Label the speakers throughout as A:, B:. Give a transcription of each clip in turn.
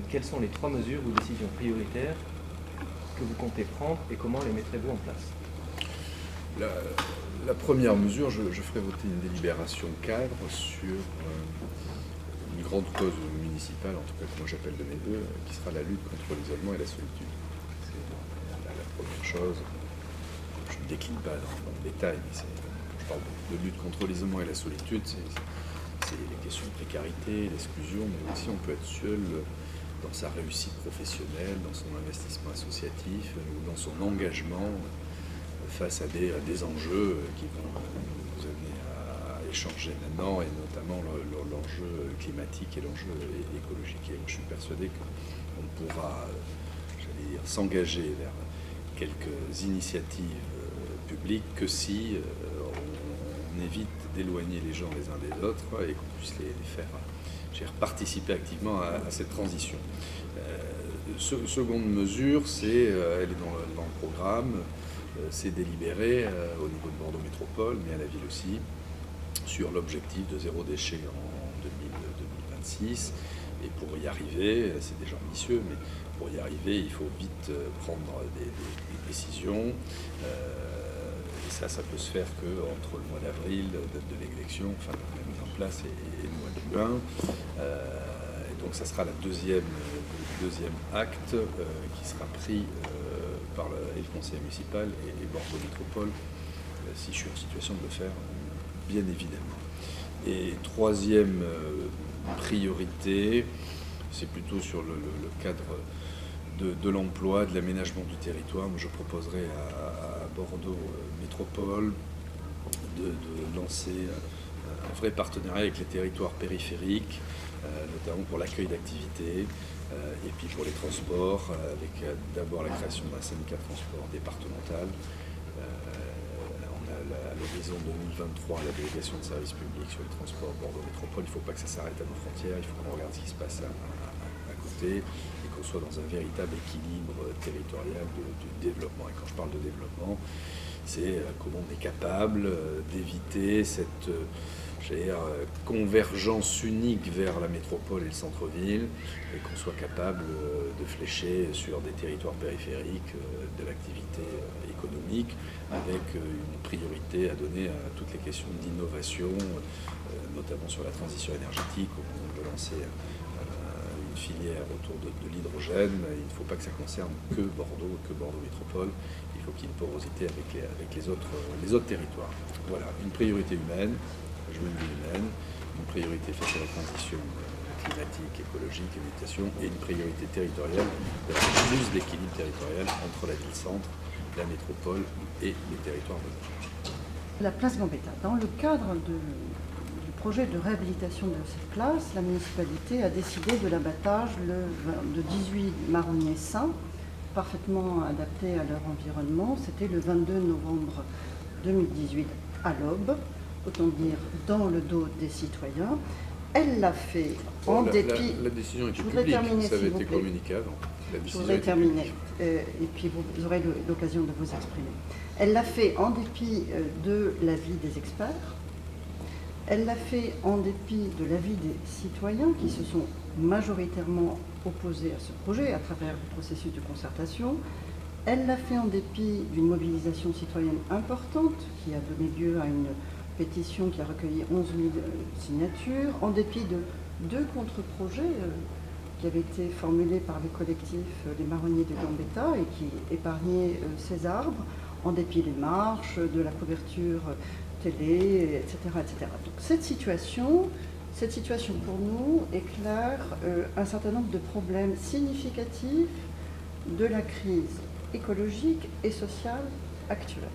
A: quelles sont les 3 mesures ou décisions prioritaires que vous comptez prendre et comment les mettrez-vous en place?
B: La première mesure, je ferai voter une délibération cadre sur une grande cause municipale, en tout cas que moi j'appelle de mes voeux, qui sera la lutte contre l'isolement et la solitude. C'est la première chose. Je ne décline pas dans le détail, mais quand je parle de lutte contre l'isolement et la solitude, c'est les questions de précarité, d'exclusion, mais aussi on peut être seul dans sa réussite professionnelle, dans son investissement associatif ou dans son engagement face à des enjeux qui vont nous amener à échanger maintenant, et notamment l'enjeu climatique et l'enjeu écologique. Et je suis persuadé qu'on pourra, j'allais dire, s'engager vers quelques initiatives publiques que si on évite d'éloigner les gens les uns des autres et qu'on puisse les faire participer activement à cette transition. Seconde mesure, elle est dans le programme, c'est délibéré au niveau de Bordeaux Métropole, mais à la ville aussi, sur l'objectif de 0 déchet en 2026. Et pour y arriver, c'est déjà ambitieux, mais pour y arriver, il faut vite prendre des décisions. Et ça peut se faire qu'entre le mois d'avril, date de l'élection, enfin la mise en place, et le mois de juin. Et donc ça sera le deuxième acte qui sera pris par le conseil municipal et Bordeaux Métropole, si je suis en situation de le faire, bien évidemment. Et troisième priorité, c'est plutôt sur le cadre de l'emploi, de l'aménagement du territoire. Moi, je proposerai à Bordeaux Métropole de lancer un vrai partenariat avec les territoires périphériques, notamment pour l'accueil d'activités, et puis pour les transports, avec d'abord la création d'un syndicat de transport départemental. On a à l'horizon 2023 la délégation de services publics sur les transports Bordeaux Métropole. Il ne faut pas que ça s'arrête à nos frontières, il faut qu'on regarde ce qui se passe à côté, et qu'on soit dans un véritable équilibre territorial du développement. Et quand je parle de développement, c'est comment on est capable d'éviter cette convergence unique vers la métropole et le centre-ville, et qu'on soit capable de flécher sur des territoires périphériques de l'activité économique, avec une priorité à donner à toutes les questions d'innovation, notamment sur la transition énergétique, où on veut lancer une filière autour de l'hydrogène. Il ne faut pas que ça concerne que Bordeaux Métropole. Il faut qu'il y ait une porosité avec les autres territoires. Voilà, une priorité humaine, je me dis humaine, une priorité face à la transition climatique, écologique, mutation, et une priorité territoriale, plus d'équilibre territorial entre la ville-centre, la métropole et les territoires voisins.
C: La place Gambetta. Dans le cadre du projet de réhabilitation de cette place, la municipalité a décidé de l'abattage de 18 marronniers sains, parfaitement adaptés à leur environnement. C'était le 22 novembre 2018 à l'aube, autant dire dans le dos des citoyens. Elle l'a fait en dépit...
B: La décision était publique, ça avait été communiqué avant.
C: Je voudrais terminer, et puis vous aurez l'occasion de vous exprimer. Elle l'a fait en dépit de l'avis des experts, elle l'a fait en dépit de l'avis des citoyens qui se sont majoritairement opposés à ce projet à travers le processus de concertation. Elle l'a fait en dépit d'une mobilisation citoyenne importante qui a donné lieu à une pétition qui a recueilli 11 000 signatures, en dépit de 2 contre-projets qui avaient été formulés par le collectif Les Marronniers de Gambetta et qui épargnaient ces arbres, en dépit des marches, de la couverture télé, etc. etc. Donc cette situation pour nous éclaire un certain nombre de problèmes significatifs de la crise écologique et sociale actuelle.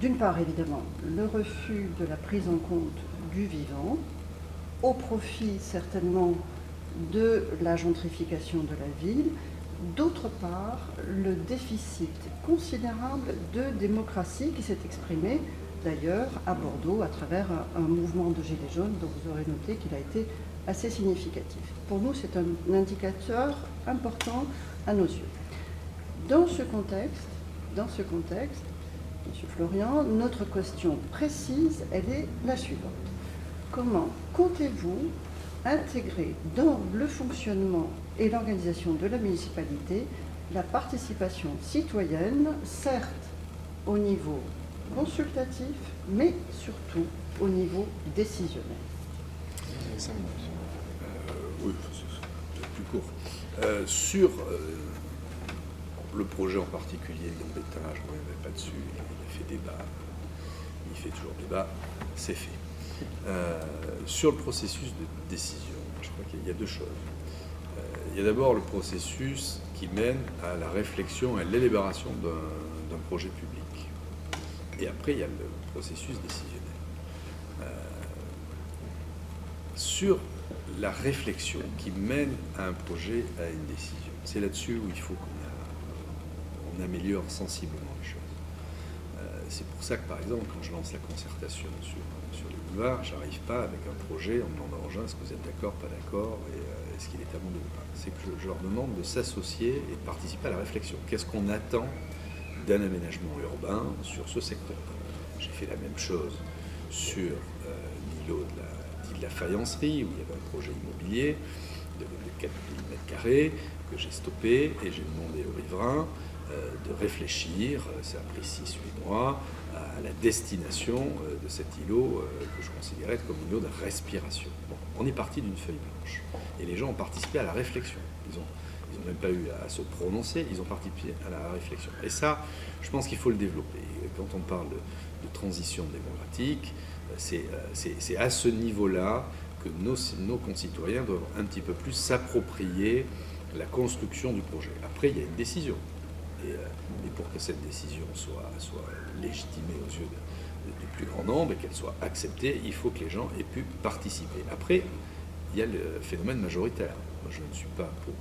C: D'une part, évidemment, le refus de la prise en compte du vivant, au profit certainement de la gentrification de la ville. D'autre part, le déficit considérable de démocratie qui s'est exprimé d'ailleurs à Bordeaux à travers un mouvement de gilets jaunes dont vous aurez noté qu'il a été assez significatif. Pour nous, c'est un indicateur important à nos yeux. Dans ce contexte, M. Florian, notre question précise, elle est la suivante. Comment comptez-vous intégrer dans le fonctionnement et l'organisation de la municipalité la participation citoyenne, certes au niveau consultatif, mais surtout au niveau décisionnel.
B: 5 minutes. Oui, c'est plus court. Sur le projet en particulier d'Ambetta, je ne reviendrai pas dessus, il a fait débat, il fait toujours débat, c'est fait. Sur le processus de décision, je crois qu'il y a deux choses. Il y a d'abord le processus qui mène à la réflexion et à l'élaboration d'un projet public. Et après, il y a le processus décisionnel. Sur la réflexion qui mène à un projet, à une décision, c'est là-dessus où il faut qu'on améliore sensiblement les choses. C'est pour ça que, par exemple, quand je lance la concertation sur les boulevards, je n'arrive pas avec un projet en demandant aux gens est-ce que vous êtes d'accord, pas d'accord, et est-ce qu'il est amendé ou pas. C'est que je leur demande de s'associer et de participer à la réflexion. Qu'est-ce qu'on attend d'un aménagement urbain sur ce secteur? J'ai fait la même chose sur l'îlot de la faïencerie, où il y avait un projet immobilier de 4 000 m² que j'ai stoppé, et j'ai demandé aux riverains de réfléchir, ça a pris 6-8 mois, à la destination de cet îlot que je considérais comme un îlot de respiration. Bon, on est parti d'une feuille blanche, et les gens ont participé à la réflexion. Ils n'ont même pas eu à se prononcer, ils ont participé à la réflexion. Et ça, je pense qu'il faut le développer. Quand on parle de transition démocratique, c'est à ce niveau-là que nos concitoyens doivent un petit peu plus s'approprier la construction du projet. Après, il y a une décision. Et pour que cette décision soit légitimée aux yeux du plus grand nombre et qu'elle soit acceptée, il faut que les gens aient pu participer. Après, il y a le phénomène majoritaire. Moi, je ne suis pas pour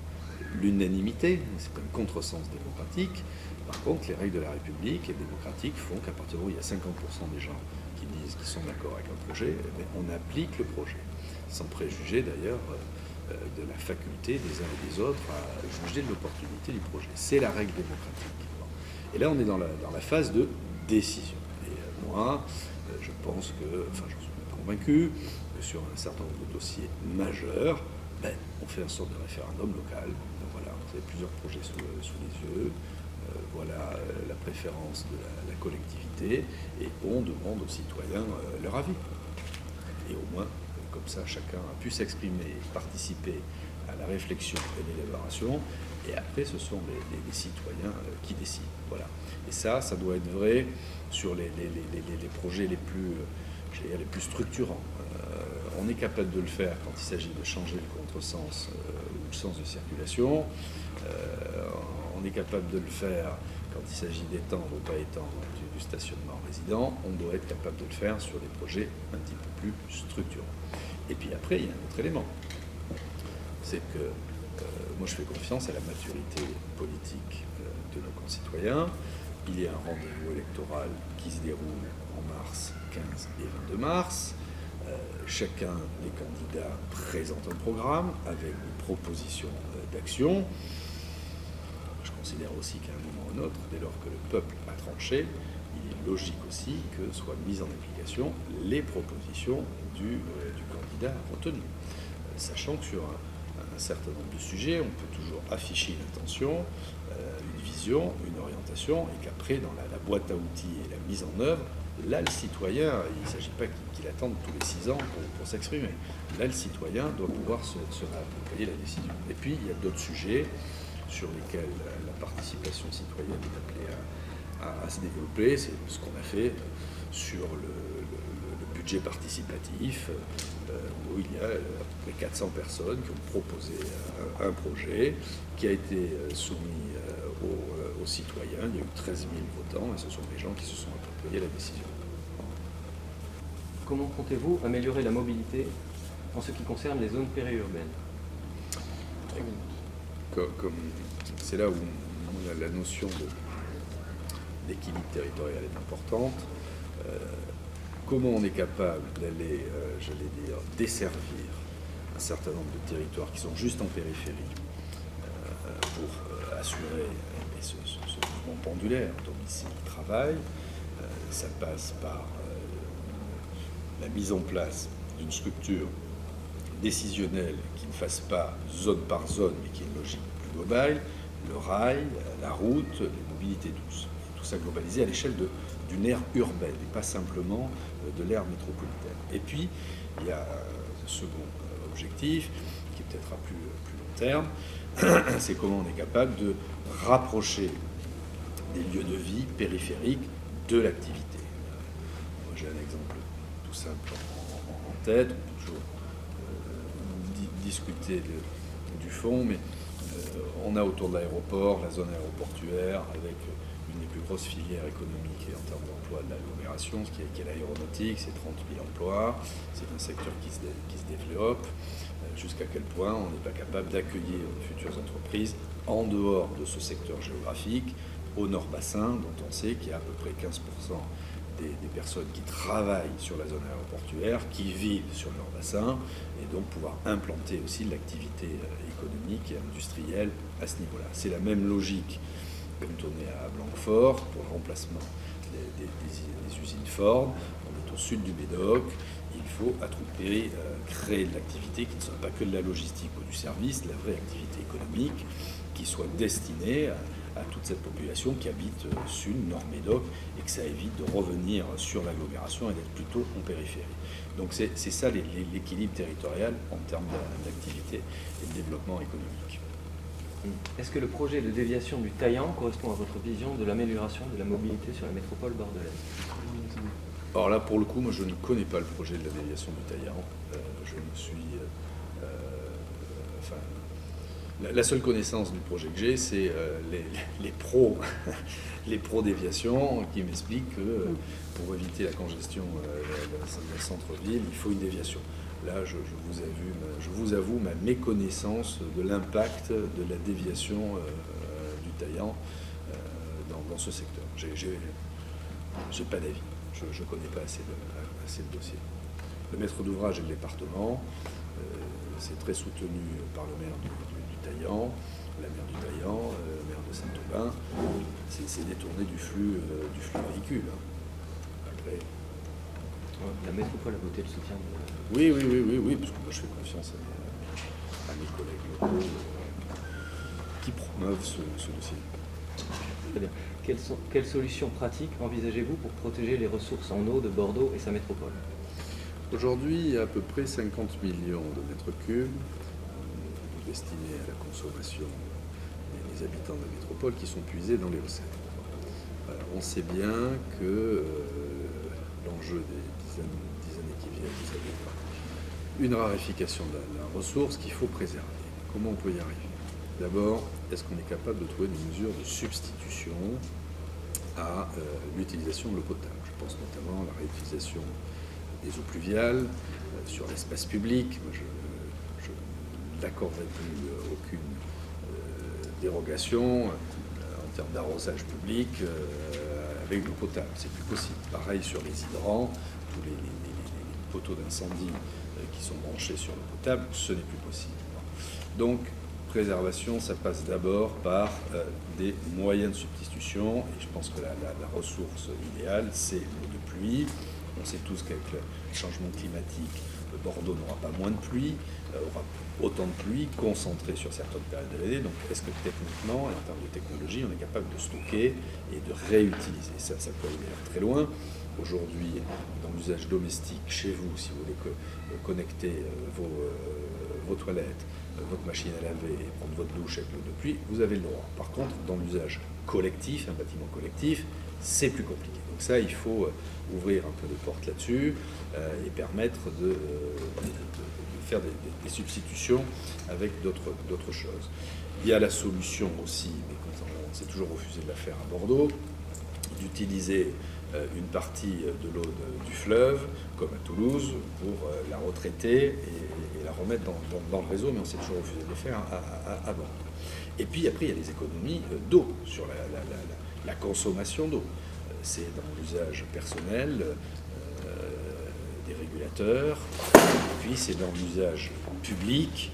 B: l'unanimité, c'est un contresens démocratique. Par contre, les règles de la République et démocratiques font qu'à partir du moment où il y a 50% des gens qui disent qu'ils sont d'accord avec un projet, on applique le projet, sans préjuger d'ailleurs de la faculté des uns et des autres à juger de l'opportunité du projet. C'est la règle démocratique. Et là, on est dans la phase de décision. Et moi, je pense que, enfin, j'en suis convaincu, que sur un certain nombre de dossiers majeurs, on fait une sorte de référendum local. Donc, voilà, vous avez plusieurs projets sous les yeux. Voilà la préférence de la collectivité, et on demande aux citoyens leur avis. Et au moins, comme ça, chacun a pu s'exprimer, participer à la réflexion et l'élaboration, et après, ce sont les citoyens qui décident. Voilà. Et ça doit être vrai sur les projets les plus structurants. On est capable de le faire quand il s'agit de changer le contresens ou le sens de circulation. On est capable de le faire quand il s'agit d'étendre ou pas étendre du stationnement résident. On doit être capable de le faire sur des projets un petit peu plus structurants. Et puis après, il y a un autre élément. C'est que moi, je fais confiance à la maturité politique de nos concitoyens. Il y a un rendez-vous électoral qui se déroule en mars 15 et 22 mars. Chacun des candidats présente un programme avec des propositions d'action. Je considère aussi qu'à un moment ou un autre, dès lors que le peuple a tranché, il est logique aussi que soient mises en application les propositions du candidat retenu. Sachant que sur un certain nombre de sujets, on peut toujours afficher une intention, une vision, une orientation, et qu'après, dans la boîte à outils et la mise en œuvre, là, le citoyen, il ne s'agit pas qu'il attende tous les 6 ans pour s'exprimer. Là, le citoyen doit pouvoir se réapproprier la décision. Et puis, il y a d'autres sujets sur lesquels la participation citoyenne est appelée à se développer. C'est ce qu'on a fait sur le budget participatif, où il y a à peu près 400 personnes qui ont proposé un projet qui a été soumis aux citoyens. Il y a eu 13 000 votants, et ce sont des gens qui se sont appropriés la décision.
A: Comment comptez-vous améliorer la mobilité en ce qui concerne les zones périurbaines?
B: C'est là où la notion d'équilibre territorial est importante. Comment on est capable d'aller, j'allais dire, desservir un certain nombre de territoires qui sont juste en périphérie pour assurer ce mouvement pendulaire, domicile-travail. Ça passe par la mise en place d'une structure décisionnelle qui ne fasse pas zone par zone, mais qui ait une logique plus globale, le rail, la route, les mobilités douces. Tout ça globalisé à l'échelle d'une aire urbaine et pas simplement de l'aire métropolitaine. Et puis, il y a ce second objectif, qui est peut-être à plus long terme, c'est comment on est capable de rapprocher des lieux de vie périphériques de l'activité. Moi, j'ai un exemple tout simple en tête. On peut toujours discuter du fond, mais on a autour de l'aéroport la zone aéroportuaire avec une des plus grosses filières économiques et en termes d'emploi de l'agglomération, ce qui est l'aéronautique, c'est 30 000 emplois, c'est un secteur qui se développe. Jusqu'à quel point on n'est pas capable d'accueillir de futures entreprises en dehors de ce secteur géographique, au Nord-Bassin, dont on sait qu'il y a à peu près 15% des personnes qui travaillent sur la zone aéroportuaire, qui vivent sur le Nord-Bassin, et donc pouvoir implanter aussi l'activité économique et industrielle à ce niveau-là. C'est la même logique quand on est à Blanquefort, pour le remplacement des usines Ford. On est au sud du Médoc. Il faut à tout prix créer de l'activité qui ne soit pas que de la logistique ou du service, de la vraie activité économique qui soit destinée à toute cette population qui habite sud, nord Médoc, et que ça évite de revenir sur l'agglomération et d'être plutôt en périphérie. Donc c'est ça l'équilibre territorial en termes d'activité et de développement économique.
A: Est-ce que le projet de déviation du Taillan correspond à votre vision de l'amélioration de la mobilité sur la métropole bordelaise?
B: Alors là, pour le coup, moi je ne connais pas le projet de la déviation du Taillan. Je me suis... la seule connaissance du projet que j'ai, c'est les pros d'aviation qui m'expliquent que pour éviter la congestion dans le centre-ville, il faut une déviation. Là, je vous avoue ma méconnaissance de l'impact de la déviation du Taillan dans ce secteur. J'ai pas d'avis. Je ne connais pas assez le dossier. Le maître d'ouvrage est le département. C'est très soutenu par le maire du Taillan, la maire du Taillan, le maire de Saint-Aubin. C'est détourné du flux véhicule. Après...
A: La métropole a voté le soutien de...
B: Oui, parce que moi je fais confiance à mes collègues locaux qui promeuvent ce dossier.
A: Très bien. Quelles solutions pratiques envisagez-vous pour protéger les ressources en eau de Bordeaux et sa métropole?
B: Aujourd'hui, il y a à peu près 50 millions de mètres cubes destinés à la consommation des habitants de la métropole qui sont puisés dans les Hauts-Seine. On sait bien que l'enjeu des 10 années qui viennent, vous avez une raréfication de la ressource qu'il faut préserver. Comment on peut y arriver? D'abord, est-ce qu'on est capable de trouver des mesures de substitution à l'utilisation de l'eau potable? Je pense notamment à la réutilisation des eaux pluviales sur l'espace public. Moi, je n'accorderai plus aucune dérogation en termes d'arrosage public avec l'eau potable. C'est plus possible. Pareil sur les hydrants, tous les poteaux d'incendie qui sont branchés sur l'eau potable, ce n'est plus possible. Donc, préservation, ça passe d'abord par des moyens de substitution, et je pense que la ressource idéale, c'est l'eau de pluie. On sait tous qu'avec le changement climatique, Bordeaux n'aura pas moins de pluie, aura autant de pluie concentrée sur certaines périodes de l'année. Donc, est-ce que techniquement, en termes de technologie, on est capable de stocker et de réutiliser? Ça peut aller très loin. Aujourd'hui, dans l'usage domestique, chez vous, si vous voulez connecter vos toilettes, votre machine à laver et prendre votre douche avec l'eau de pluie, vous avez le droit. Par contre, dans l'usage collectif, un bâtiment collectif, c'est plus compliqué. Donc ça, il faut ouvrir un peu de porte là-dessus et permettre de faire des substitutions avec d'autres choses. Il y a la solution aussi, mais on s'est toujours refusé de la faire à Bordeaux, d'utiliser une partie de l'eau du fleuve, comme à Toulouse, pour la retraiter et la remettre dans le réseau, mais on s'est toujours refusé de le faire à Bordeaux. Et puis après, il y a les économies d'eau, sur la consommation d'eau. C'est dans l'usage personnel des régulateurs, et puis c'est dans l'usage public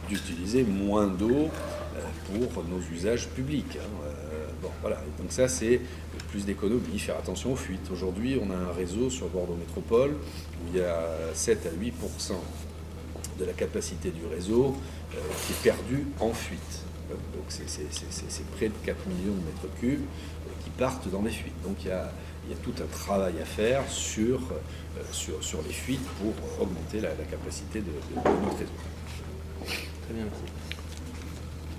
B: d'utiliser moins d'eau pour nos usages publics. Bon, voilà. Et donc ça, c'est plus d'économie, faire attention aux fuites. Aujourd'hui, on a un réseau sur Bordeaux Métropole où il y a 7 à 8% de la capacité du réseau qui est perdue en fuite. Donc c'est près de 4 millions de mètres cubes qui partent dans les fuites. Donc il y a tout un travail à faire sur les fuites pour augmenter la capacité de notre réseau.
A: Très bien, merci.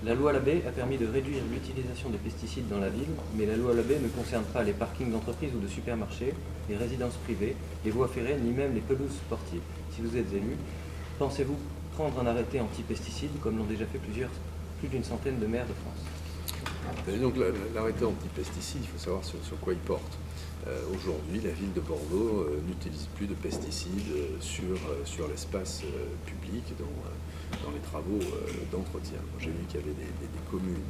A: La loi Labbé a permis de réduire l'utilisation des pesticides dans la ville, mais la loi Labbé ne concerne pas les parkings d'entreprises ou de supermarchés, les résidences privées, les voies ferrées, ni même les pelouses sportives. Si vous êtes élu, pensez-vous prendre un arrêté anti-pesticides, comme l'ont déjà fait plus d'une centaine de maires de France?
B: Et donc l'arrêté anti-pesticides, il faut savoir sur quoi il porte. Aujourd'hui, la ville de Bordeaux n'utilise plus de pesticides sur l'espace public dans les travaux d'entretien. J'ai vu qu'il y avait des communes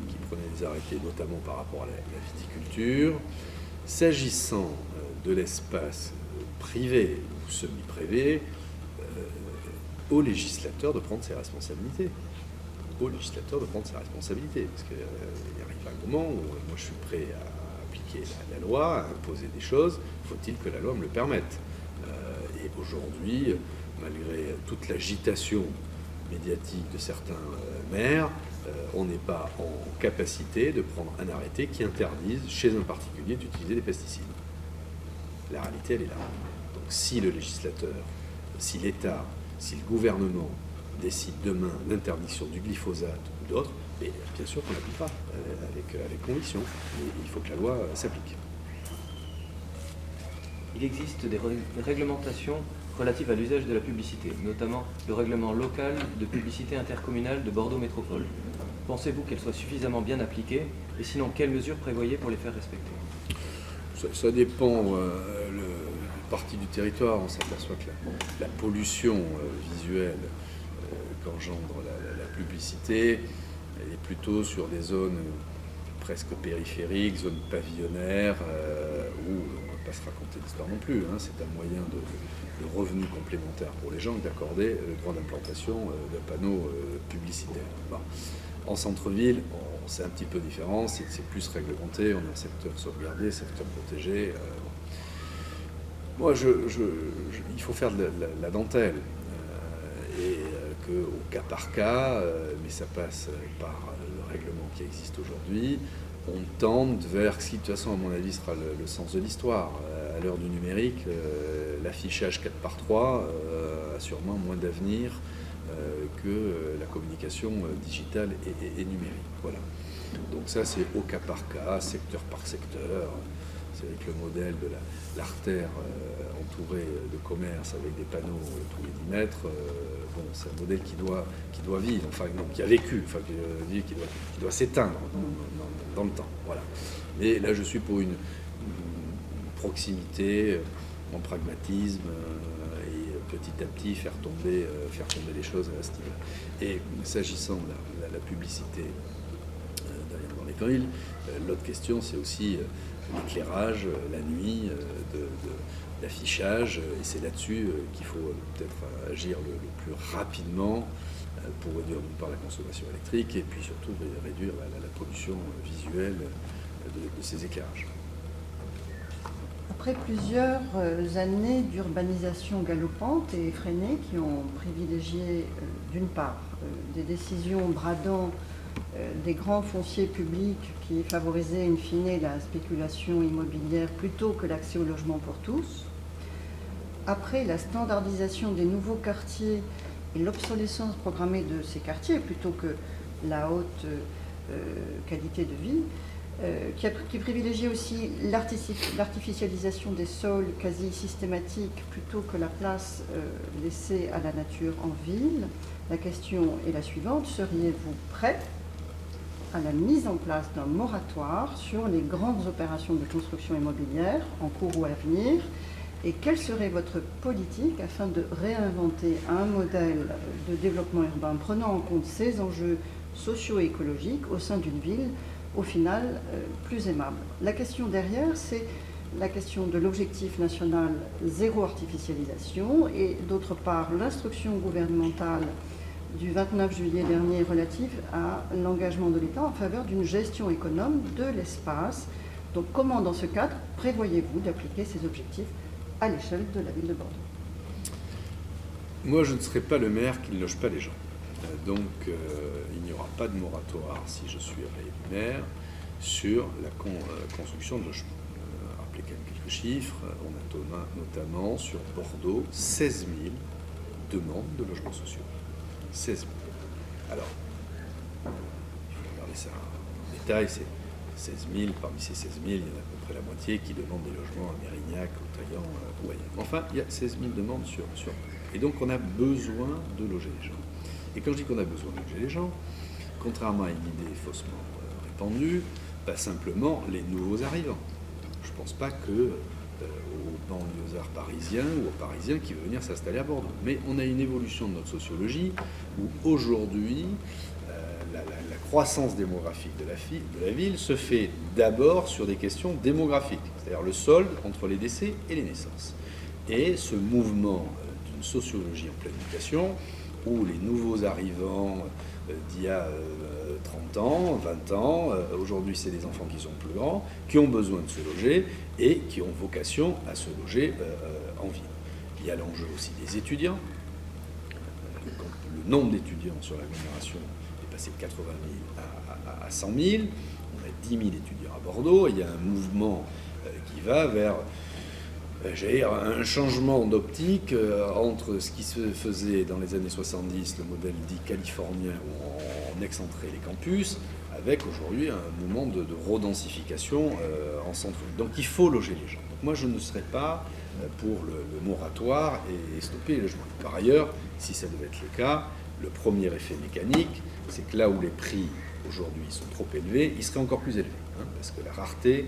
B: qui prenaient des arrêtés, notamment par rapport à la viticulture. S'agissant de l'espace privé ou semi-privé, au législateur de prendre ses responsabilités. Au législateur de prendre ses responsabilités. Parce qu'il arrive un moment où moi je suis prêt à appliquer la loi, à imposer des choses, faut-il que la loi me le permette. Et aujourd'hui, malgré toute l'agitation médiatique de certains maires, on n'est pas en capacité de prendre un arrêté qui interdise chez un particulier d'utiliser des pesticides. La réalité, elle est là. Donc si le législateur, si l'État, si le gouvernement décide demain l'interdiction du glyphosate ou d'autres, bien sûr qu'on l'appliquera avec conviction. Mais il faut que la loi s'applique.
A: Il existe des réglementations relatives à l'usage de la publicité, notamment le règlement local de publicité intercommunale de Bordeaux Métropole. Pensez-vous qu'elles soient suffisamment bien appliquées et sinon, quelles mesures prévoyez pour les faire respecter?
B: Ça dépend la partie du territoire. On s'aperçoit que la pollution visuelle qu'engendre la publicité, elle est plutôt sur des zones presque périphériques, zones pavillonnaires, où on ne va pas se raconter d'histoire non plus. C'est un moyen de revenu complémentaire pour les gens d'accorder le droit d'implantation d'un panneau publicitaire. Bon. En centre-ville, c'est un petit peu différent, c'est plus réglementé, on a un secteur sauvegardé, secteur protégé. Moi, il faut faire de la dentelle, et qu'au cas par cas, mais ça passe par le règlement qui existe aujourd'hui, on tende vers ce qui, de toute façon, à mon avis, sera le sens de l'histoire. À l'heure du numérique, l'affichage 4x3 a sûrement moins d'avenir que la communication digitale et numérique. Voilà. Donc ça, c'est au cas par cas, secteur par secteur. C'est avec le modèle de l'artère entourée de commerce avec des panneaux tous les 10 mètres. Bon, c'est un modèle qui doit vivre, enfin non, qui a vécu, enfin qui doit s'éteindre dans le temps. Voilà. Mais là, je suis pour une proximité, en pragmatisme, et petit à petit faire tomber les choses à ce niveau-là. Et s'agissant de la publicité dans les villes, l'autre question, c'est aussi l'éclairage, la nuit, l'affichage, et c'est là-dessus qu'il faut peut-être agir le plus rapidement pour réduire d'une part la consommation électrique et puis surtout réduire la pollution visuelle de ces éclairages.
C: Après plusieurs années d'urbanisation galopante et effrénée qui ont privilégié d'une part des décisions bradant des grands fonciers publics qui favorisaient in fine la spéculation immobilière plutôt que l'accès au logement pour tous, après la standardisation des nouveaux quartiers et l'obsolescence programmée de ces quartiers plutôt que la haute qualité de vie, qui privilégie aussi l'artificialisation des sols quasi systématique plutôt que la place laissée à la nature en ville. La question est la suivante: seriez-vous prêt à la mise en place d'un moratoire sur les grandes opérations de construction immobilière en cours ou à l'avenir? Et quelle serait votre politique afin de réinventer un modèle de développement urbain prenant en compte ces enjeux socio-écologiques au sein d'une ville, au final, plus aimable? La question derrière, c'est la question de l'objectif national zéro artificialisation et d'autre part l'instruction gouvernementale du 29 juillet dernier relative à l'engagement de l'État en faveur d'une gestion économe de l'espace. Donc comment, dans ce cadre, prévoyez-vous d'appliquer ces objectifs à l'échelle de la ville de Bordeaux?
B: Moi, je ne serai pas le maire qui ne loge pas les gens. Donc, il n'y aura pas de moratoire, si je suis réélu maire, sur la construction de logements. Rappelez quand même quelques chiffres. On a notamment sur Bordeaux 16 000 demandes de logements sociaux. 16 000. Alors, il faut regarder ça en détail. C'est 16 000. Parmi ces 16 000, il y en a à peu près la moitié qui demandent des logements à Mérignac, au Taillan ou ailleurs. Enfin, il y a 16 000 demandes sur. Et donc, on a besoin de loger les gens. Et quand je dis qu'on a besoin de loger les gens, contrairement à une idée faussement répandue, pas simplement les nouveaux arrivants. Je ne pense pas que aux banlieusards parisiens ou aux Parisiens qui veulent venir s'installer à Bordeaux. Mais on a une évolution de notre sociologie où aujourd'hui, la croissance démographique de la ville se fait d'abord sur des questions démographiques, c'est-à-dire le solde entre les décès et les naissances. Et ce mouvement d'une sociologie en pleine mutation, où les nouveaux arrivants d'il y a 30 ans, 20 ans, aujourd'hui c'est des enfants qui sont plus grands, qui ont besoin de se loger et qui ont vocation à se loger en ville. Il y a l'enjeu aussi des étudiants. Le nombre d'étudiants sur l'agglomération est passé de 80 000 à 100 000. On a 10 000 étudiants à Bordeaux. Il y a un mouvement qui va vers un changement d'optique entre ce qui se faisait dans les années 70, le modèle dit californien, où on excentrait les campus, avec aujourd'hui un mouvement de redensification en centre-ville. Donc il faut loger les gens. Donc moi je ne serais pas pour le moratoire et stopper les logements. Par ailleurs, si ça devait être le cas, le premier effet mécanique, c'est que là où les prix aujourd'hui sont trop élevés, ils seraient encore plus élevés, parce que la rareté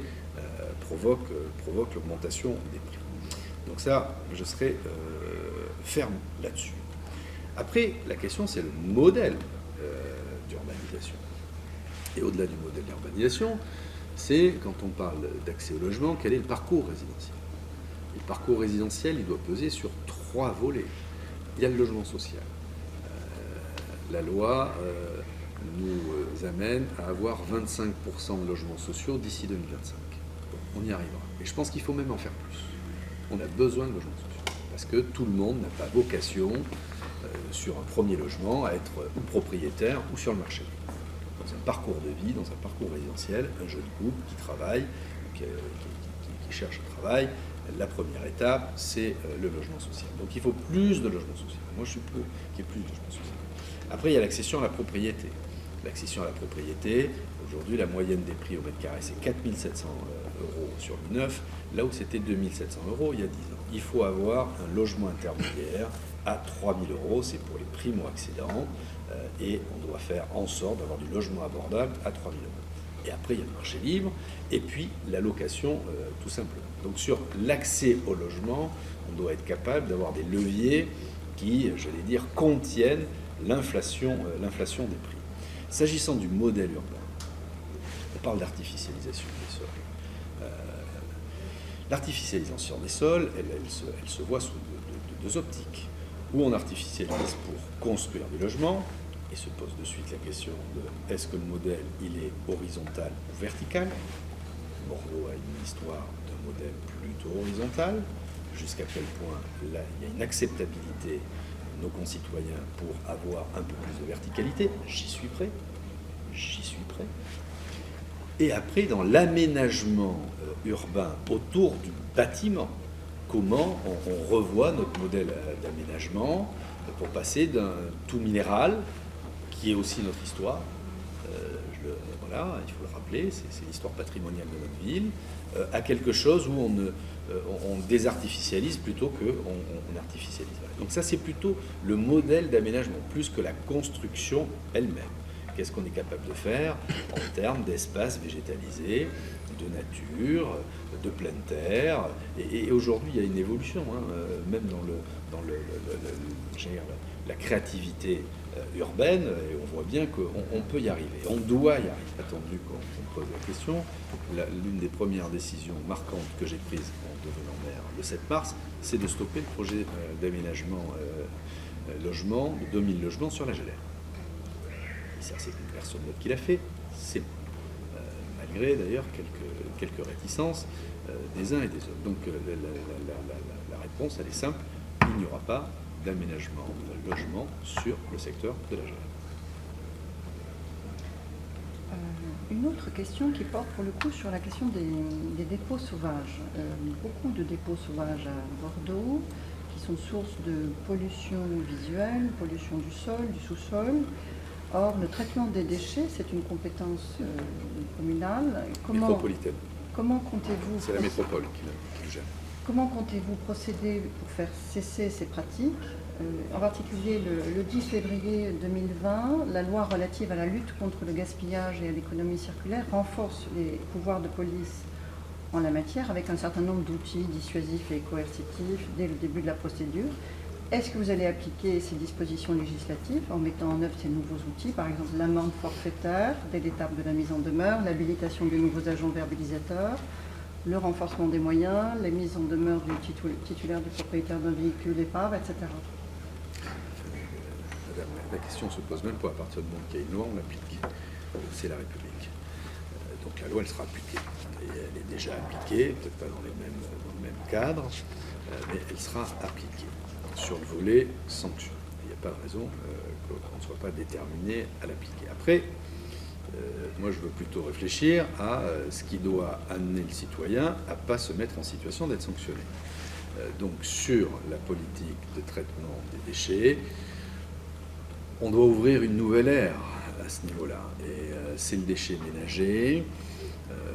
B: provoque l'augmentation des prix. Donc ça, je serai ferme là-dessus. Après, la question, c'est le modèle d'urbanisation. Et au-delà du modèle d'urbanisation, c'est, quand on parle d'accès au logement, quel est le parcours résidentiel. Le parcours résidentiel, il doit peser sur 3 volets. Il y a le logement social. La loi nous amène à avoir 25% de logements sociaux d'ici 2025. On y arrivera. Et je pense qu'il faut même en faire plus. On a besoin de logements sociaux. Parce que tout le monde n'a pas vocation, sur un premier logement, à être ou propriétaire ou sur le marché. Dans un parcours de vie, dans un parcours résidentiel, un jeune couple qui travaille, qui cherche un travail, la première étape, c'est le logement social. Donc il faut plus de logements sociaux. Moi, je suis pour qu'il y ait plus de logements sociaux. Après, il y a l'accession à la propriété. L'accession à la propriété, aujourd'hui, la moyenne des prix au mètre carré, c'est 4 700 € sur le neuf, là où c'était 2 700 € il y a 10 ans. Il faut avoir un logement intermédiaire à 3 000 €, c'est pour les primo-accédants, et on doit faire en sorte d'avoir du logement abordable à 3 000 €. Et après, il y a le marché libre, et puis la location, tout simplement. Donc sur l'accès au logement, on doit être capable d'avoir des leviers qui, j'allais dire, contiennent l'inflation des prix. S'agissant du modèle urbain, on parle d'artificialisation des sols. L'artificialisation des sols, elle se voit sous deux optiques. Où on artificialise pour construire des logements, et se pose de suite la question de est-ce que le modèle il est horizontal ou vertical. Bordeaux a une histoire d'un modèle plutôt horizontal, jusqu'à quel point là il y a une acceptabilité de nos concitoyens pour avoir un peu plus de verticalité. J'y suis prêt. Et après, dans l'aménagement urbain autour du bâtiment, comment on revoit notre modèle d'aménagement pour passer d'un tout minéral, qui est aussi notre histoire, voilà, il faut le rappeler, c'est l'histoire patrimoniale de notre ville, à quelque chose où on désartificialise plutôt qu'on artificialise. Donc ça, c'est plutôt le modèle d'aménagement, plus que la construction elle-même. Qu'est-ce qu'on est capable de faire en termes d'espace végétalisé, de nature, de pleine terre. Et aujourd'hui, il y a une évolution, même dans la créativité urbaine, et on voit bien qu'on peut y arriver. On doit y arriver. Attendu qu'on pose la question, l'une des premières décisions marquantes que j'ai prises en devenant maire le 7 mars, c'est de stopper le projet d'aménagement logements, de 2000 logements sur la Gélère. Et ça, c'est personne d'autre qui l'a fait, c'est malgré d'ailleurs quelques réticences des uns et des autres. Donc la réponse, elle est simple, il n'y aura pas d'aménagement de logement sur le secteur de la Gélère.
C: Une autre question qui porte pour le coup sur la question des dépôts sauvages. Beaucoup de dépôts sauvages à Bordeaux qui sont source de pollution visuelle, pollution du sol, du sous-sol. Or, le traitement des déchets, c'est une compétence communale.
B: Métropolitaine.
C: Comment comptez-vous...
B: C'est la métropole qui le gère.
C: Comment comptez-vous procéder pour faire cesser ces pratiques ? En particulier, le 10 février 2020, la loi relative à la lutte contre le gaspillage et à l'économie circulaire renforce les pouvoirs de police en la matière avec un certain nombre d'outils dissuasifs et coercitifs dès le début de la procédure. Est-ce que vous allez appliquer ces dispositions législatives en mettant en œuvre ces nouveaux outils, par exemple l'amende forfaitaire dès l'étape de la mise en demeure, l'habilitation de nouveaux agents verbalisateurs, le renforcement des moyens, la mise en demeure du titulaire du propriétaire d'un véhicule épave, etc.
B: La question ne se pose même pas. À partir du moment qu'il y a une loi, on l'applique. C'est la République. Donc la loi, elle sera appliquée. Et elle est déjà appliquée, peut-être pas dans le même cadre, mais elle sera appliquée. Sur le volet sanction. Il n'y a pas de raison qu'on ne soit pas déterminé à l'appliquer. Après, moi je veux plutôt réfléchir à ce qui doit amener le citoyen à ne pas se mettre en situation d'être sanctionné. Donc sur la politique de traitement des déchets, on doit ouvrir une nouvelle ère à ce niveau-là. Et c'est le déchet ménager.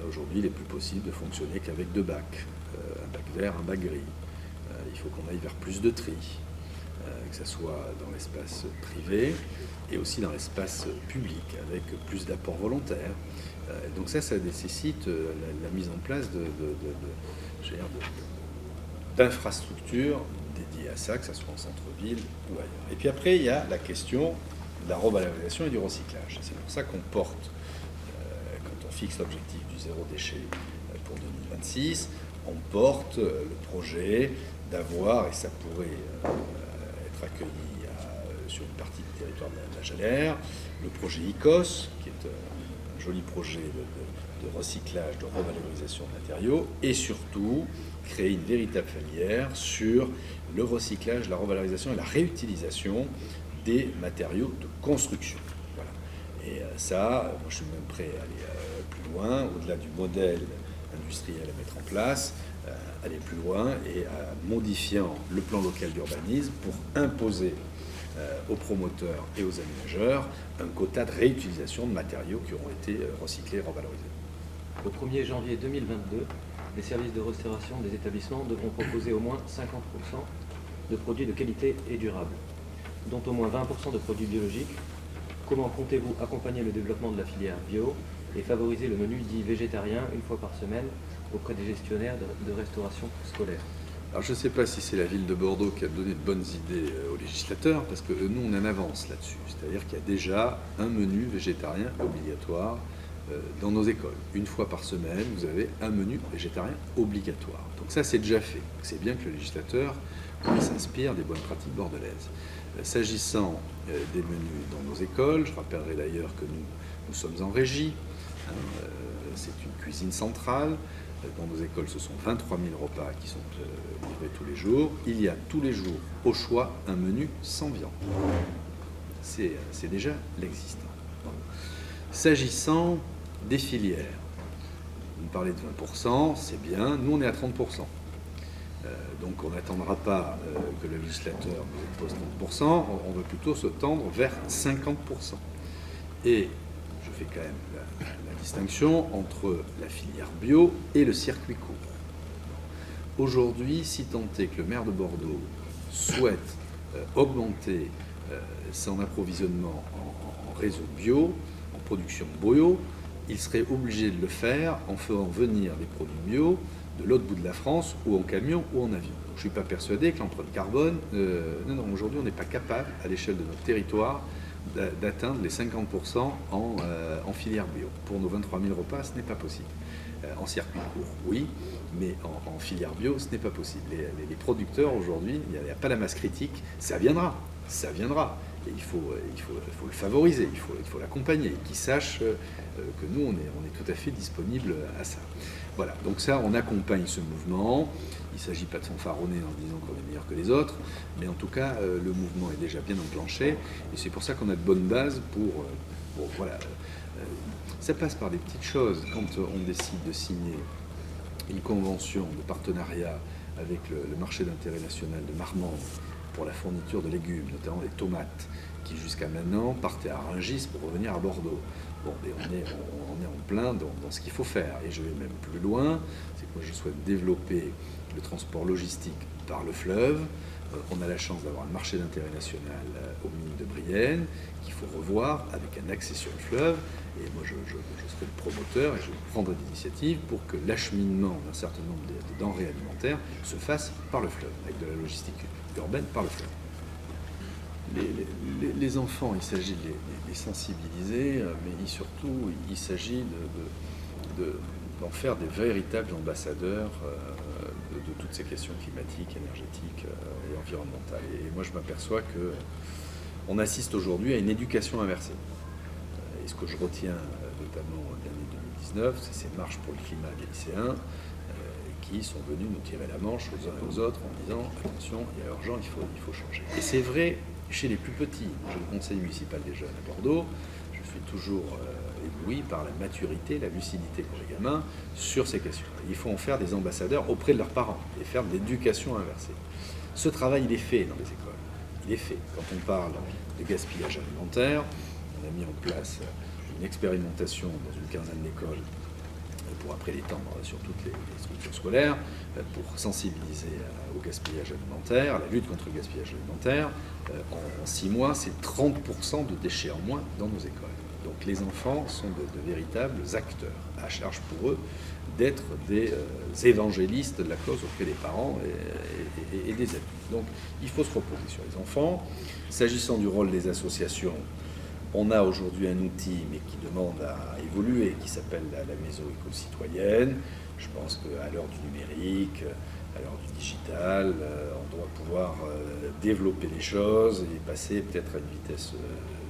B: Aujourd'hui, il n'est plus possible de fonctionner qu'avec deux bacs. Un bac vert, un bac gris. Il faut qu'on aille vers plus de tri, que ce soit dans l'espace privé et aussi dans l'espace public, avec plus d'apports volontaires. Donc ça nécessite la mise en place d'infrastructures dédiées à ça, que ce soit en centre-ville ou ailleurs. Et puis après, il y a la question de la revalorisation et du recyclage. C'est pour ça qu'on porte, quand on fixe l'objectif du zéro déchet pour 2026, on porte le projet d'avoir, et ça pourrait être accueilli sur une partie du territoire de la Gélère, le projet ICOS, qui est un joli projet de recyclage, de revalorisation de matériaux, et surtout créer une véritable filière sur le recyclage, la revalorisation et la réutilisation des matériaux de construction. Voilà. Et ça, moi je suis même prêt à aller plus loin, au-delà du modèle industriel à mettre en place, aller plus loin et modifiant le plan local d'urbanisme pour imposer aux promoteurs et aux aménageurs un quota de réutilisation de matériaux qui auront été recyclés et revalorisés.
A: Au 1er janvier 2022, les services de restauration des établissements devront proposer au moins 50% de produits de qualité et durables, dont au moins 20% de produits biologiques. Comment comptez-vous accompagner le développement de la filière bio et favoriser le menu dit végétarien une fois par semaine auprès des gestionnaires de restauration scolaire?
B: Alors je ne sais pas si c'est la ville de Bordeaux qui a donné de bonnes idées aux législateurs, parce que nous on en avance là-dessus. C'est-à-dire qu'il y a déjà un menu végétarien obligatoire dans nos écoles. Une fois par semaine, vous avez un menu végétarien obligatoire. Donc ça c'est déjà fait. C'est bien que le législateur s'inspire des bonnes pratiques bordelaises. S'agissant des menus dans nos écoles, je rappellerai d'ailleurs que nous sommes en régie. C'est une cuisine centrale. Dans nos écoles, ce sont 23 000 repas qui sont livrés tous les jours. Il y a tous les jours, au choix, un menu sans viande. C'est déjà l'existant. S'agissant des filières, vous me parlez de 20%, c'est bien. Nous, on est à 30%. Donc, on n'attendra pas que le législateur nous impose 30%. On veut plutôt se tendre vers 50%. Et je fais quand même la distinction entre la filière bio et le circuit court. Aujourd'hui, si tant est que le maire de Bordeaux souhaite augmenter son approvisionnement en réseau bio, en production bio, il serait obligé de le faire en faisant venir des produits bio de l'autre bout de la France, ou en camion, ou en avion. Je ne suis pas persuadé que l'empreinte carbone... non, aujourd'hui, on n'est pas capable, à l'échelle de notre territoire, d'atteindre les 50% en filière bio. Pour nos 23 000 repas, ce n'est pas possible. En circuit court, oui, mais en filière bio, ce n'est pas possible. Les producteurs, aujourd'hui, il n'y a pas la masse critique. Ça viendra. ça viendra. Et il faut le favoriser, il faut l'accompagner, qu'il sache que nous, on est tout à fait disponible à ça. Voilà, donc ça, on accompagne ce mouvement. Il ne s'agit pas de fanfaronner en disant qu'on est meilleur que les autres, mais en tout cas, le mouvement est déjà bien enclenché, et c'est pour ça qu'on a de bonnes bases pour voilà. Ça passe par des petites choses. Quand on décide de signer une convention de partenariat avec le marché d'intérêt national de Marmande pour la fourniture de légumes, notamment les tomates, qui jusqu'à maintenant partaient à Rungis pour revenir à Bordeaux. Bon, et on est en plein dans ce qu'il faut faire. Et je vais même plus loin, c'est que moi je souhaite développer le transport logistique par le fleuve. On a la chance d'avoir un marché d'intérêt national aux mines de Brienne, qu'il faut revoir avec un accès sur le fleuve. Et moi, je serai le promoteur et je prendrai des initiatives pour que l'acheminement d'un certain nombre de denrées alimentaires se fasse par le fleuve, avec de la logistique urbaine par le fleuve. Les enfants, il s'agit de les sensibiliser, mais surtout, il s'agit d'en faire des véritables ambassadeurs de toutes ces questions climatiques, énergétiques et environnementales. Et moi, je m'aperçois qu'on assiste aujourd'hui à une éducation inversée. Et ce que je retiens, notamment l'année 2019, c'est ces marches pour le climat des lycéens qui sont venus nous tirer la manche aux uns et aux autres en disant « Attention, il y a urgent, il faut changer ». Et c'est vrai chez les plus petits. J'ai le conseil municipal des jeunes à Bordeaux. Je suis toujours ébloui par la maturité, la lucidité qu'ont les gamins sur ces questions. Il faut en faire des ambassadeurs auprès de leurs parents et faire de l'éducation inversée. Ce travail, il est fait dans les écoles. Il est fait. Quand on parle de gaspillage alimentaire, on a mis en place une expérimentation dans une quinzaine d'écoles pour après l'étendre sur toutes les structures scolaires, pour sensibiliser au gaspillage alimentaire, à la lutte contre le gaspillage alimentaire. En 6 mois, c'est 30% de déchets en moins dans nos écoles. Donc les enfants sont de véritables acteurs, à charge pour eux d'être des évangélistes de la cause auprès des parents et des adultes. Donc il faut se reposer sur les enfants. S'agissant du rôle des associations, on a aujourd'hui un outil, mais qui demande à évoluer, qui s'appelle la maison éco-citoyenne. Je pense qu'à l'heure du numérique, à l'heure du digital, on doit pouvoir développer les choses et passer peut-être à une vitesse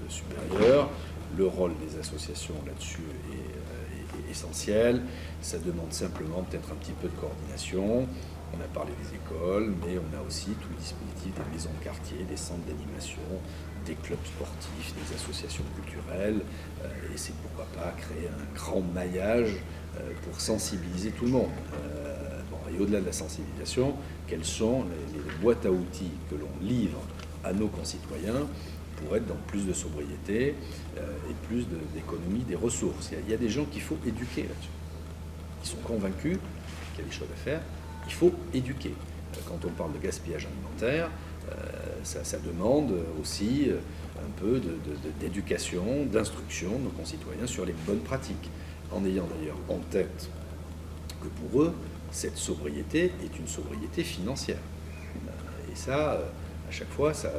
B: supérieure. Le rôle des associations là-dessus est essentiel. Ça demande simplement peut-être un petit peu de coordination. On a parlé des écoles, mais on a aussi tout le dispositif des maisons de quartier, des centres d'animation, des clubs sportifs, des associations culturelles, et c'est pourquoi pas créer un grand maillage pour sensibiliser tout le monde. Et au-delà de la sensibilisation, quelles sont les boîtes à outils que l'on livre à nos concitoyens pour être dans plus de sobriété et plus d'économie des ressources. Il y a des gens qu'il faut éduquer là-dessus. Ils sont convaincus qu'il y a des choses à faire. Il faut éduquer. Quand on parle de gaspillage alimentaire, ça demande aussi un peu d'éducation, d'instruction de nos concitoyens sur les bonnes pratiques, en ayant d'ailleurs en tête que pour eux, cette sobriété est une sobriété financière. Et ça, à chaque fois, ça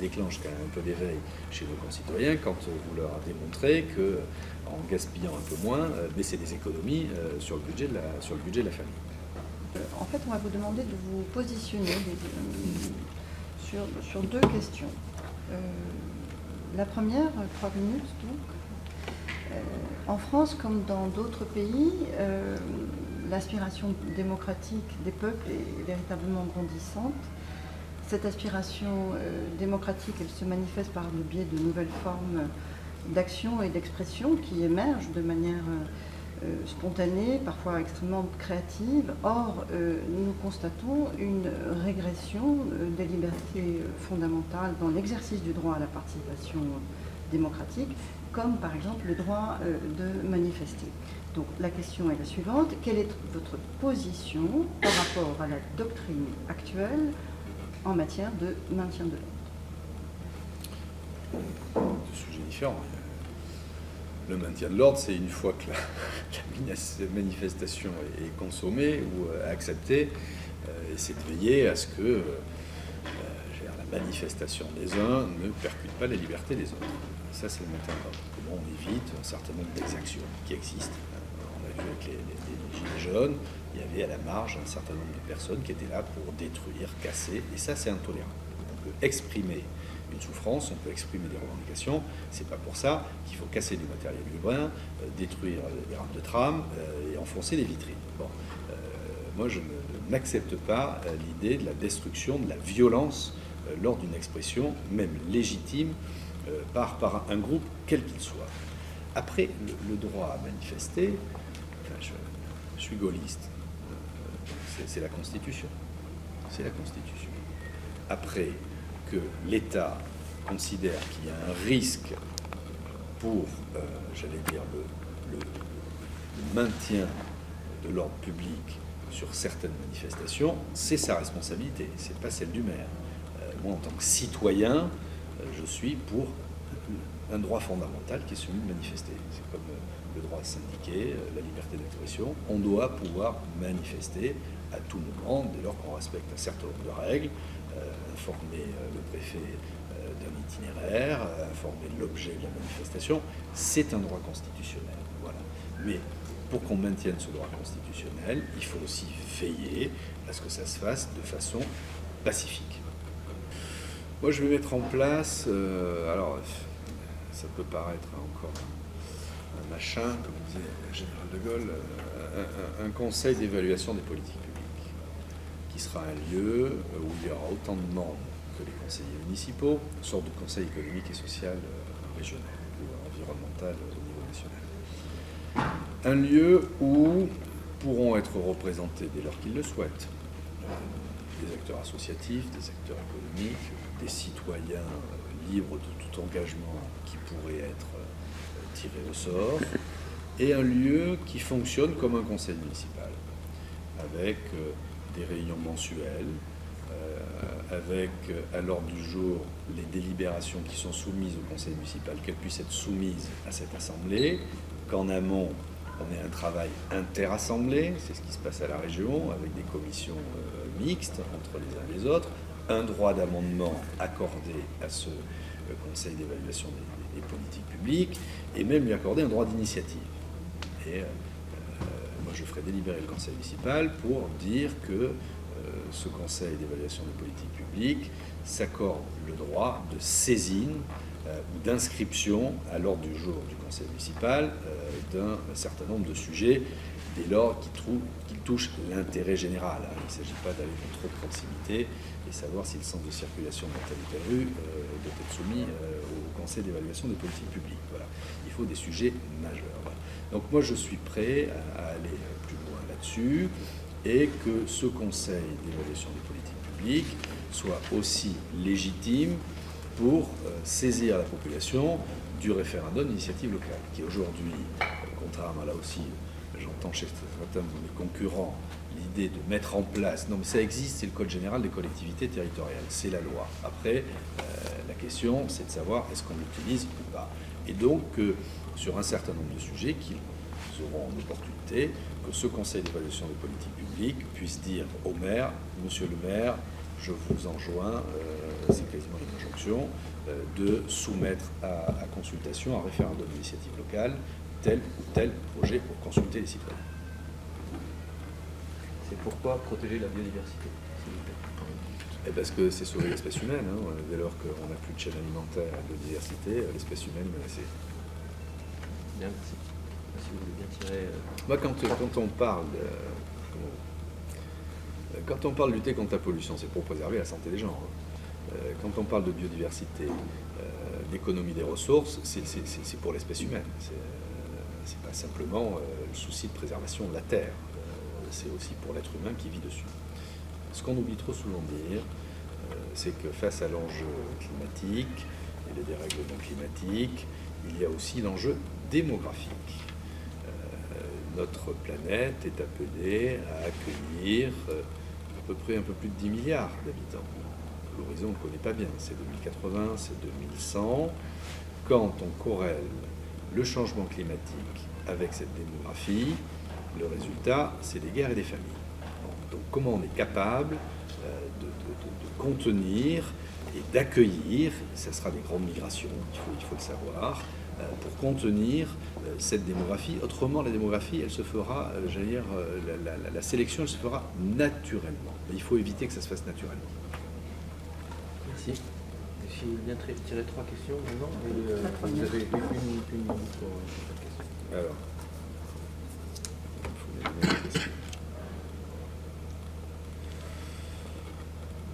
B: déclenche quand même un peu d'éveil chez nos concitoyens quand vous leur démontrez qu'en gaspillant un peu moins, c'est des économies sur le budget de la famille.
C: En fait, on va vous demander de vous positionner sur 2 questions. La première, 3 minutes donc. En France, comme dans d'autres pays, l'aspiration démocratique des peuples est véritablement grandissante. Cette aspiration démocratique, elle se manifeste par le biais de nouvelles formes d'action et d'expression qui émergent de manière spontanée, parfois extrêmement créative. Or, nous constatons une régression des libertés fondamentales dans l'exercice du droit à la participation démocratique, comme par exemple le droit de manifester. Donc la question est la suivante: quelle est votre position par rapport à la doctrine actuelle en matière de maintien de l'ordre?
B: Deux sujets différents. Le maintien de l'ordre, c'est une fois que la manifestation est consommée ou acceptée, et c'est de veiller à ce que la manifestation des uns ne percute pas la liberté des autres. Ça, c'est le maintien de l'ordre. Comment on évite un certain nombre d'exactions qui existent. On a vu avec les Gilets jaunes, il y avait à la marge un certain nombre de personnes qui étaient là pour détruire, casser, et ça, c'est intolérable. Donc peut exprimer une souffrance, on peut exprimer des revendications. C'est pas pour ça qu'il faut casser du matériel urbain, détruire des rames de tram et enfoncer des vitrines. Bon, moi je n'accepte pas l'idée de la destruction, de la violence lors d'une expression, même légitime, par un groupe quel qu'il soit. Après, le droit à manifester, enfin, je suis gaulliste, c'est la Constitution. C'est la Constitution. Après que l'État considère qu'il y a un risque pour, j'allais dire, le maintien de l'ordre public sur certaines manifestations, c'est sa responsabilité, c'est pas celle du maire. Moi, en tant que citoyen, je suis pour un droit fondamental qui est celui de manifester. C'est comme le droit de syndiquer, la liberté d'expression. On doit pouvoir manifester à tout moment, dès lors qu'on respecte un certain nombre de règles, informer le préfet d'un itinéraire, informer de l'objet de la manifestation. C'est un droit constitutionnel. Voilà. Mais pour qu'on maintienne ce droit constitutionnel, il faut aussi veiller à ce que ça se fasse de façon pacifique. Moi, je vais mettre en place, alors, ça peut paraître encore un machin, comme disait le général de Gaulle, un conseil d'évaluation des politiques publiques, qui sera un lieu où il y aura autant de membres que les conseillers municipaux, une sorte de conseil économique et social régional ou environnemental au niveau national. Un lieu où pourront être représentés, dès lors qu'ils le souhaitent, des acteurs associatifs, des acteurs économiques, des citoyens libres de tout engagement qui pourrait être tiré au sort, et un lieu qui fonctionne comme un conseil municipal, avec des réunions mensuelles, avec à l'ordre du jour les délibérations qui sont soumises au conseil municipal, qu'elles puissent être soumises à cette assemblée, qu'en amont, on ait un travail interassemblée, c'est ce qui se passe à la région, avec des commissions mixtes entre les uns et les autres, un droit d'amendement accordé à ce conseil d'évaluation des politiques publiques, et même lui accorder un droit d'initiative. Et moi, je ferai délibérer le conseil municipal pour dire que ce conseil d'évaluation des politiques publiques s'accorde le droit de saisine ou d'inscription à l'ordre du jour du conseil municipal d'un certain nombre de sujets, dès lors qu'ils touchent l'intérêt général. Il ne s'agit pas d'aller dans trop de proximité et savoir si le centre de circulation de telle ou telle rue doit être soumis au conseil d'évaluation des politiques publiques. Voilà. Il faut des sujets majeurs. Voilà. Donc moi, je suis prêt à aller plus loin là-dessus et que ce conseil d'évaluation des politiques publiques soit aussi légitime pour saisir la population du référendum d'initiative locale, qui aujourd'hui, contrairement à là aussi, j'entends chez certains de mes concurrents l'idée de mettre en place, non mais ça existe, c'est le Code général des collectivités territoriales, c'est la loi. Après, la question, c'est de savoir est-ce qu'on l'utilise ou pas. Et donc, sur un certain nombre de sujets qu'ils auront en opportunité, que ce conseil d'évaluation des politiques publiques puisse dire au maire, monsieur le maire, je vous enjoins, c'est quasiment une injonction, de soumettre à consultation un référendum d'initiative locale tel ou tel projet pour consulter les citoyens.
A: C'est pourquoi protéger la biodiversité, s'il vous plaît.
B: Et parce que c'est sauver l'espèce humaine. Hein. Dès lors qu'on n'a plus de chaîne alimentaire et de biodiversité, l'espèce humaine est menacée.
A: Bien, merci. Si vous voulez bien tirer...
B: Moi, quand on parle de lutter contre la pollution, c'est pour préserver la santé des gens. Quand on parle de biodiversité, d'économie des ressources, c'est pour l'espèce humaine. C'est pas simplement le souci de préservation de la Terre. C'est aussi pour l'être humain qui vit dessus. Ce qu'on oublie trop souvent de dire, c'est que face à l'enjeu climatique et les dérèglements climatiques, il y a aussi l'enjeu démographique. Notre planète est appelée à accueillir à peu près un peu plus de 10 milliards d'habitants. L'horizon, on ne connaît pas bien, c'est 2080, c'est 2100. Quand on corrèle le changement climatique avec cette démographie, le résultat, c'est des guerres et des familles. Donc comment on est capable de contenir et d'accueillir, ça sera des grandes migrations, il faut le savoir, pour contenir cette démographie. Autrement, la démographie, elle se fera, j'allais dire, la sélection, elle se fera naturellement. Mais il faut éviter que ça se fasse naturellement.
A: Merci. Merci. Si vous bien tirer 3 questions maintenant, et,
C: La
A: vous
C: première.
A: avez une minute pour chaque question.
B: Alors, il faut me donner la question.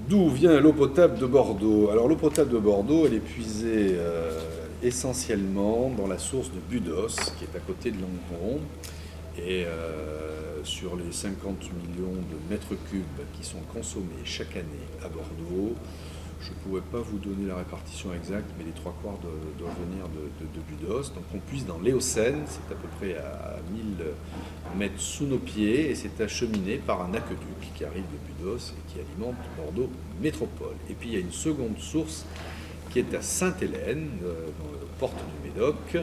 B: D'où vient l'eau potable de Bordeaux? Alors l'eau potable de Bordeaux, elle est puisée essentiellement dans la source de Budos, qui est à côté de Langon. Et sur les 50 millions de mètres cubes qui sont consommés chaque année à Bordeaux, je ne pourrais pas vous donner la répartition exacte, mais les 3/4 doivent venir de Budos. Donc on puise dans l'Éocène, c'est à peu près à 1000 mètres sous nos pieds, et c'est acheminé par un aqueduc qui arrive de Budos et qui alimente Bordeaux Métropole. Et puis il y a une seconde source qui est à Sainte-Hélène, dans la porte du Médoc,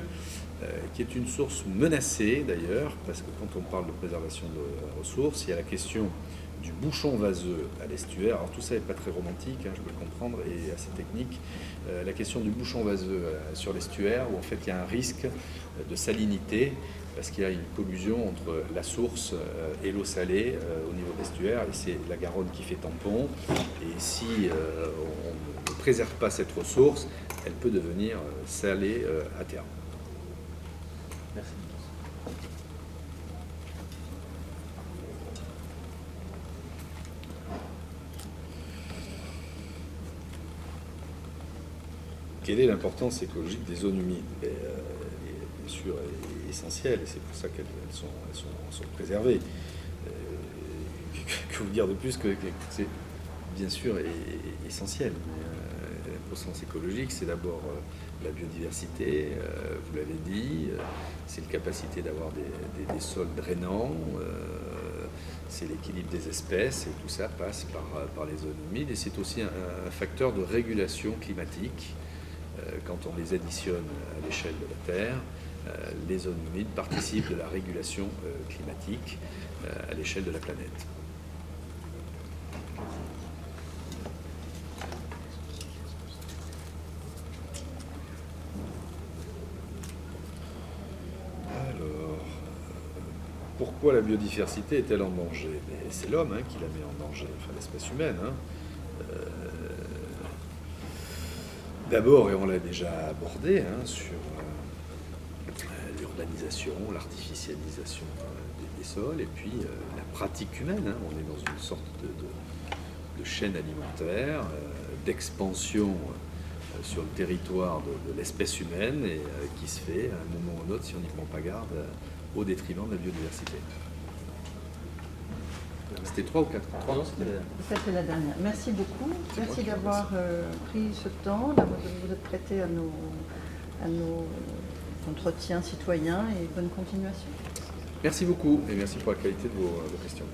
B: qui est une source menacée d'ailleurs, parce que quand on parle de préservation de la ressource, il y a la question du bouchon vaseux à l'estuaire. Alors tout ça n'est pas très romantique, hein, je peux le comprendre, et assez technique. La question du bouchon vaseux sur l'estuaire, où en fait il y a un risque de salinité, parce qu'il y a une collusion entre la source et l'eau salée au niveau de l'estuaire, et c'est la Garonne qui fait tampon. Et si on ne préserve pas cette ressource, elle peut devenir salée à terme.
A: Merci.
B: Quelle est l'importance écologique des zones humides? Bien sûr, elle est essentielle, et c'est pour ça qu'elles sont préservées. Que vous dire de plus que c'est bien sûr essentiel. L'importance écologique, c'est d'abord la biodiversité, vous l'avez dit, c'est la capacité d'avoir des sols drainants, c'est l'équilibre des espèces, et tout ça passe par les zones humides, et c'est aussi un facteur de régulation climatique. Quand on les additionne à l'échelle de la Terre, les zones humides participent de la régulation climatique à l'échelle de la planète. Alors, pourquoi la biodiversité est-elle en danger? C'est l'homme qui la met en danger, enfin l'espèce humaine. D'abord, et on l'a déjà abordé, sur l'urbanisation, l'artificialisation des sols, et puis la pratique humaine. On est dans une sorte de chaîne alimentaire, d'expansion sur le territoire de l'espèce humaine, et qui se fait à un moment ou à un autre, si on n'y prend pas garde, au détriment de la biodiversité. C'était 3 ou 4?
A: 3 ans, c'était la dernière.
C: C'était la dernière. Merci beaucoup.
B: C'est moi
C: Merci
B: qui vous
C: d'avoir pris ce temps, de vous être prêté à nos entretiens citoyens, et bonne continuation.
B: Merci beaucoup, et merci pour la qualité de vos questions.